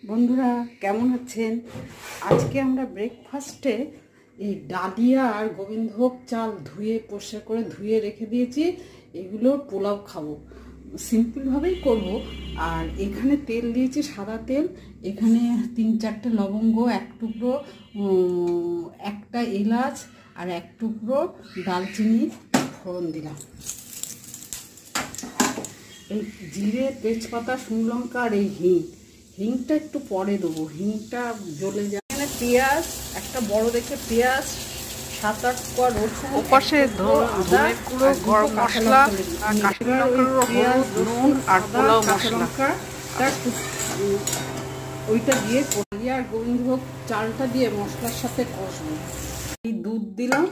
বন্ধুরা কেমন আছেন? আজকে আমরা ব্রেকফাস্টে এই ডালিয়া আর গোবিন্দভোগ চাল ধুয়ে পরিষ্কার করে ধুয়ে রেখে দিয়েছি, এগুলো পোলাও খাবো। সিম্পলভাবেই করব। আর এখানে তেল দিয়েছি, সাদা তেল। এখানে 3-4টে লবঙ্গ, এক টুকরো একটা এলাচ আর এক টুকরো দালচিনি ফোড়ন দিলাম। এই জিরে, তেজপাতা, শুকনো লঙ্কা আর এই হিংটা একটু পরে দেবো, হিংটা জ্বলে যায়। এখানে পেঁয়াজ, একটা বড় দেখে পেঁয়াজ, 7-8 কোয়া রসুন, ওপাশে ধনের গুঁড়ো, গরম মশলা আর কাশ্মীরি লঙ্কার নুন আর পোলাও মশলা, ওইটা দিয়ে ডালিয়া আর গোবিন্দভোগ চালটা দিয়ে মশলার সাথে কষবো। এই দুধ দিলাম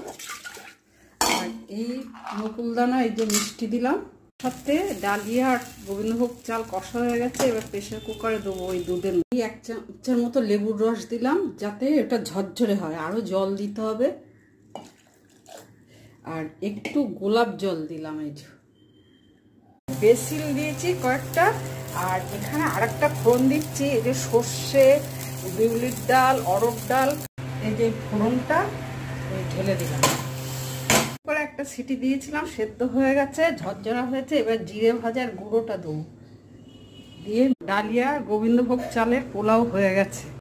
আর এই নকুলদানা, এই যে মিষ্টি দিলাম। সাথে ডালিয়া আর গোবিন্দভোগ চাল কষা হয়ে গেছে। এবার প্রেসার কুকারে দেবো ওই দুধের। 1 চামচের মতো লেবুর রস দিলাম যাতে এটা ঝরঝরে হয়। আরও জল দিতে হবে আর একটু গোলাপ জল দিলাম। এই যে বেসিল দিয়েছি কয়েকটা। আর এখানে আরেকটা ফোড়ন দিচ্ছি, এই যে সর্ষে, বিউলির ডাল, অরড় ডাল, এই যে ফোড়নটা ঢেলে দিলাম। করে একটা সিটি দিয়েছিলাম, সেদ্ধ হয়ে গেছে, ঝরঝরা হয়েছে। এবার জিরে ভাজার গুঁড়োটা দেবো, দিয়ে ডালিয়া গোবিন্দভোগ চালের পোলাও হয়ে গেছে।